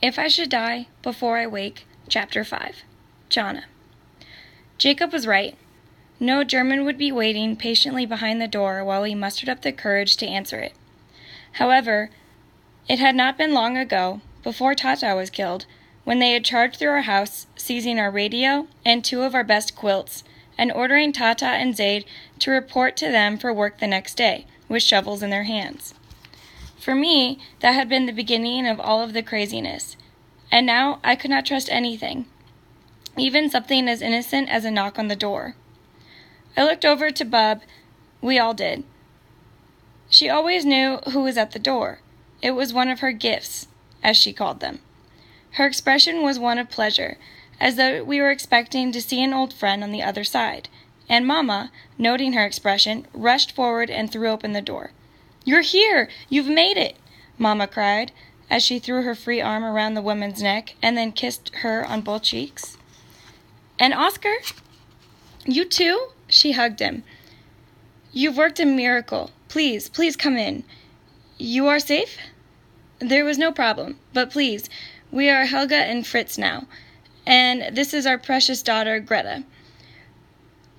If I Should Die Before I Wake, Chapter 5. Jana. Jacob was right. No German would be waiting patiently behind the door while he mustered up the courage to answer it. However, it had not been long ago, before Tata was killed, when they had charged through our house, seizing our radio and 2 of our best quilts, and ordering Tata and Zaid to report to them for work the next day, with shovels in their hands. For me, that had been the beginning of all of the craziness, and now I could not trust anything, even something as innocent as a knock on the door. I looked over to Bub. We all did. She always knew who was at the door. It was one of her gifts, as she called them. Her expression was one of pleasure, as though we were expecting to see an old friend on the other side, and Mamma, noting her expression, rushed forward and threw open the door. "You're here! You've made it!" Mamma cried, as she threw her free arm around the woman's neck and then kissed her on both cheeks. "And Oscar? You too?" She hugged him. "You've worked a miracle. Please, please come in. You are safe?" "There was no problem, but please, we are Helga and Fritz now, and this is our precious daughter, Greta."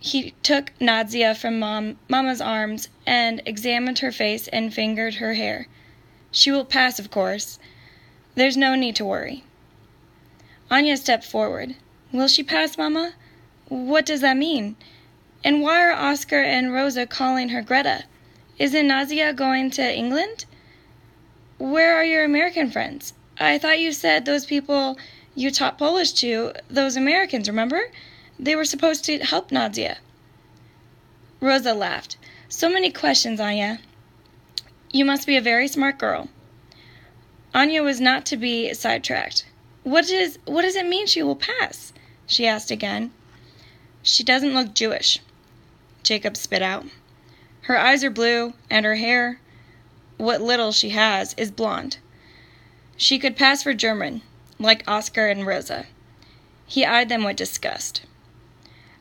He took Nadia from Mama's arms and examined her face and fingered her hair. "She will pass, of course. There's no need to worry." Anya stepped forward. "Will she pass, Mama? What does that mean? And why are Oscar and Rosa calling her Greta? Isn't Nadia going to England? Where are your American friends? I thought you said those people you taught Polish to, those Americans, remember? They were supposed to help Nadia." Rosa laughed. "So many questions, Anya. You must be a very smart girl." Anya was not to be sidetracked. What does it mean she will pass?" she asked again. "She doesn't look Jewish," Jacob spit out. "Her eyes are blue, and her hair, what little she has, is blonde. She could pass for German, like Oscar and Rosa." He eyed them with disgust.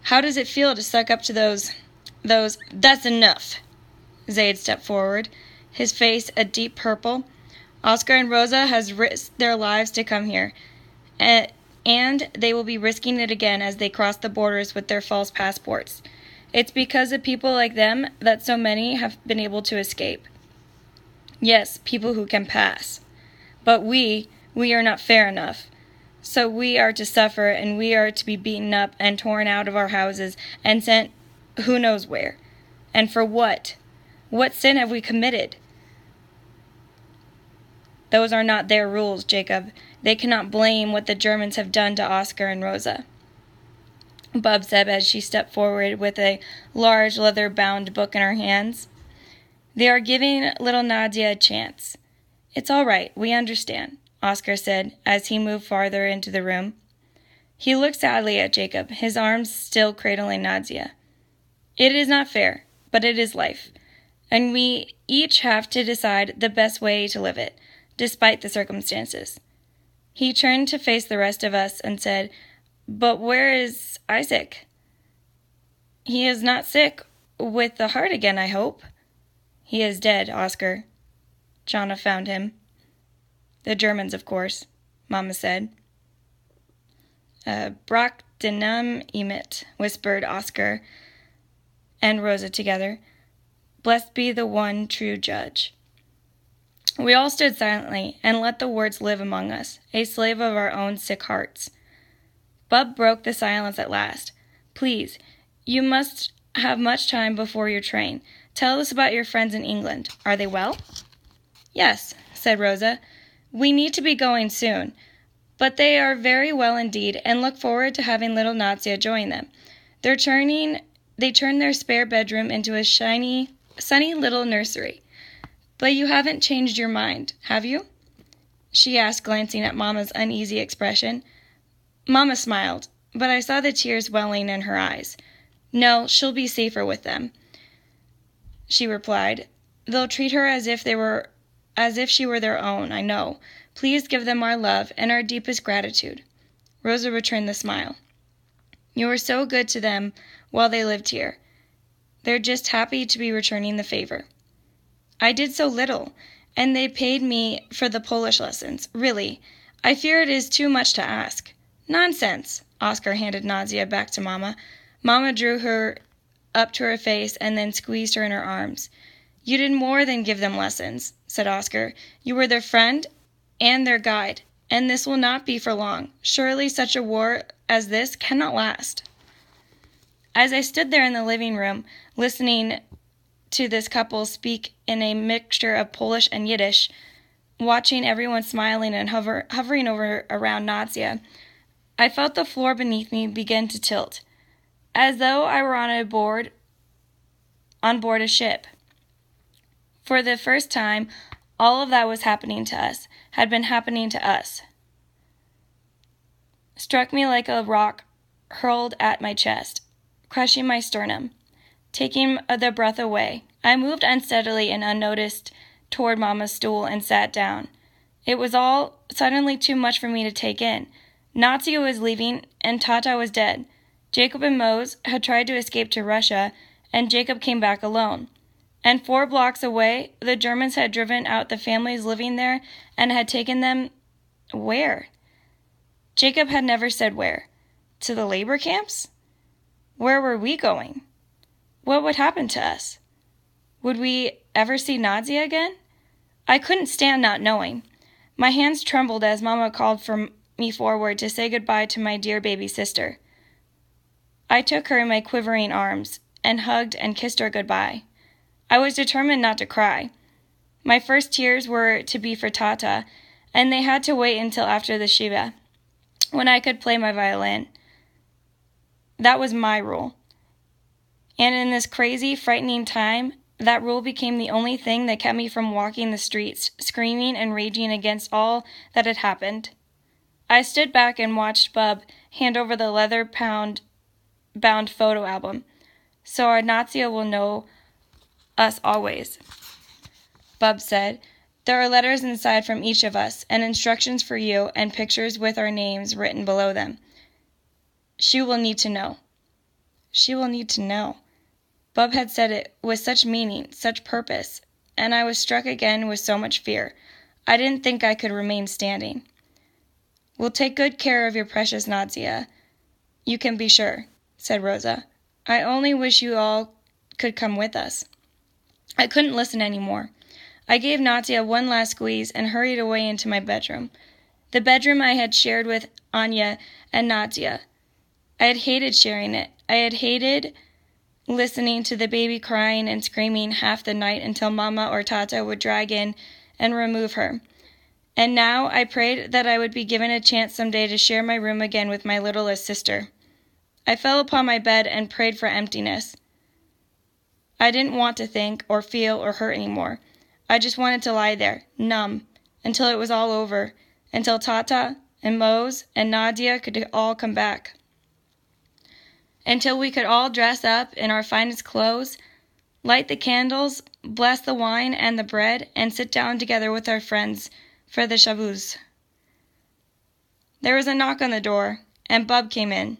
"How does it feel to suck up to those... That's enough!" Zaid stepped forward, his face a deep purple. "Oscar and Rosa has risked their lives to come here, and they will be risking it again as they cross the borders with their false passports. It's because of people like them that so many have been able to escape. Yes, people who can pass. But we are not fair enough. So we are to suffer, and we are to be beaten up and torn out of our houses and sent who knows where. And for what? What sin have we committed?" "Those are not their rules, Jacob. They cannot blame what the Germans have done to Oscar and Rosa," Bub said as she stepped forward with a large leather-bound book in her hands. "They are giving little Nadia a chance. It's all right, we understand," Oscar said as he moved farther into the room. He looked sadly at Jacob, his arms still cradling Nadia. "It is not fair, but it is life, and we each have to decide the best way to live it, despite the circumstances." He turned to face the rest of us and said, "But where is Isaac?" "He is not sick with the heart again, I hope." "He is dead, Oscar. Jana found him." "The Germans, of course," Mama said. "Brach denam emit," whispered Oscar and Rosa together. "Blessed be the one true judge." We all stood silently and let the words live among us, a slave of our own sick hearts. Bub broke the silence at last. "Please, you must have much time before your train. Tell us about your friends in England. Are they well?" "Yes," said Rosa. "We need to be going soon, but they are very well indeed and look forward to having little Nadia join them. They turned their spare bedroom into a sunny little nursery. But you haven't changed your mind, have you?" she asked, glancing at Mama's uneasy expression. Mama smiled, but I saw the tears welling in her eyes. "No, she'll be safer with them," she replied. "They'll treat her as if she were their own, I know. Please give them our love and our deepest gratitude." Rosa returned the smile. "You were so good to them while they lived here. They're just happy to be returning the favor." "I did so little, and they paid me for the Polish lessons. Really, I fear it is too much to ask." "Nonsense!" Oscar handed Nadia back to Mama. Mama drew her up to her face and then squeezed her in her arms. "You did more than give them lessons," said Oscar. "You were their friend and their guide, and this will not be for long. Surely such a war as this cannot last." As I stood there in the living room, listening to this couple speak in a mixture of Polish and Yiddish, watching everyone smiling and hovering over around Nadia, I felt the floor beneath me begin to tilt, as though I were on board a ship. For the first time, all of that was happening to us, had been happening to us. Struck me like a rock hurled at my chest, crushing my sternum, taking the breath away. I moved unsteadily and unnoticed toward Mama's stool and sat down. It was all suddenly too much for me to take in. Nadia was leaving, and Tata was dead. Jacob and Mose had tried to escape to Russia, and Jacob came back alone. And 4 blocks away, the Germans had driven out the families living there and had taken them where? Jacob had never said where. To the labor camps? Where were we going? What would happen to us? Would we ever see Nadia again? I couldn't stand not knowing. My hands trembled as Mama called for me forward to say goodbye to my dear baby sister. I took her in my quivering arms and hugged and kissed her goodbye. I was determined not to cry. My first tears were to be for Tata, and they had to wait until after the Shiva, when I could play my violin. That was my rule. And in this crazy, frightening time, that rule became the only thing that kept me from walking the streets, screaming and raging against all that had happened. I stood back and watched Bub hand over the leather-bound photo album. "So our Nadia will know us always," Bub said. "There are letters inside from each of us, and instructions for you, and pictures with our names written below them. She will need to know." She will need to know. Bub had said it with such meaning, such purpose, and I was struck again with so much fear. I didn't think I could remain standing. "We'll take good care of your precious Nadia, you can be sure," said Rosa. "I only wish you all could come with us." I couldn't listen any more. I gave Nadia one last squeeze and hurried away into my bedroom. The bedroom I had shared with Anya and Nadia. I had hated sharing it. I had hated listening to the baby crying and screaming half the night until Mama or Tata would drag in and remove her. And now I prayed that I would be given a chance someday to share my room again with my littlest sister. I fell upon my bed and prayed for emptiness. I didn't want to think or feel or hurt anymore. I just wanted to lie there, numb, until it was all over, until Tata and Mose and Nadia could all come back. Until we could all dress up in our finest clothes, light the candles, bless the wine and the bread, and sit down together with our friends for the Shavuos. There was a knock on the door, and Bub came in.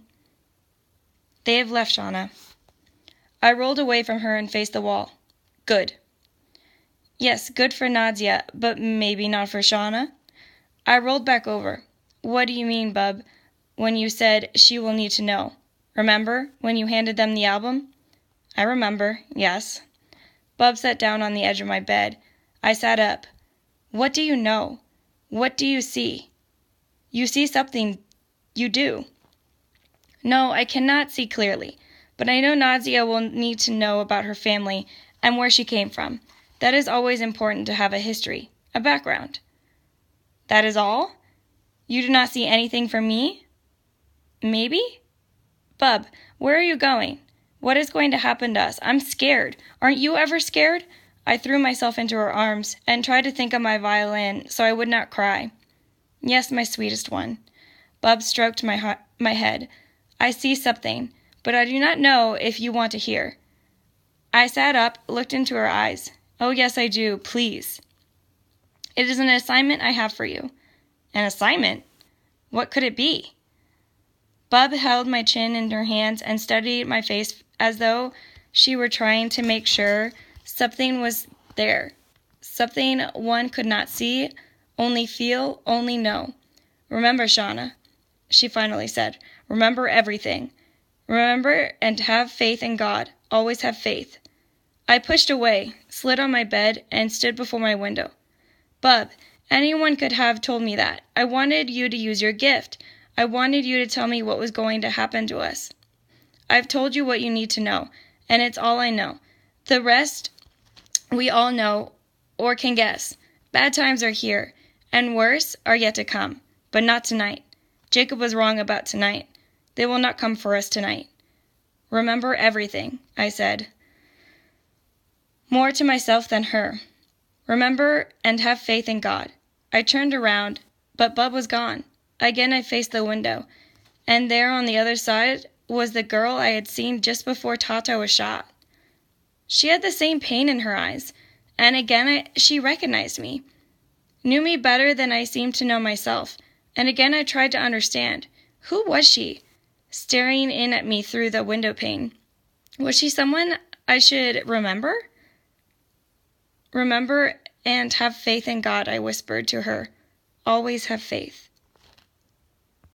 "They have left, Shauna." I rolled away from her and faced the wall. "Good." "Yes, good for Nadia, but maybe not for Shauna." I rolled back over. "What do you mean, Bub, when you said she will need to know? Remember, when you handed them the album?" "I remember, yes." Bub sat down on the edge of my bed. I sat up. "What do you know? What do you see?" "You see something. You do." "No, I cannot see clearly, but I know Nadia will need to know about her family and where she came from. That is always important to have a history, a background." "That is all? You do not see anything for me?" "Maybe?" "Bub, where are you going? What is going to happen to us? I'm scared. Aren't you ever scared?" I threw myself into her arms and tried to think of my violin so I would not cry. "Yes, my sweetest one." Bub stroked my head. "I see something, but I do not know if you want to hear." I sat up, looked into her eyes. "Oh, yes, I do. Please." "It is an assignment I have for you." "An assignment? What could it be?" Bub held my chin in her hands and studied my face as though she were trying to make sure something was there. Something one could not see, only feel, only know. Remember, Shauna, she finally said. Remember everything. Remember and have faith in God. Always have faith. I pushed away, slid on my bed, and stood before my window. Bub, anyone could have told me that. I wanted you to use your gift. I wanted you to tell me what was going to happen to us. I've told you what you need to know, and it's all I know. The rest we all know or can guess. Bad times are here, and worse are yet to come, but not tonight. Jacob was wrong about tonight. They will not come for us tonight. Remember everything, I said, more to myself than her. Remember and have faith in God. I turned around, but Bub was gone. Again I faced the window, and there on the other side was the girl I had seen just before Tata was shot. She had the same pain in her eyes, and again she recognized me, knew me better than I seemed to know myself, and again I tried to understand. Who was she, staring in at me through the window pane? Was she someone I should remember? Remember and have faith in God, I whispered to her. Always have faith.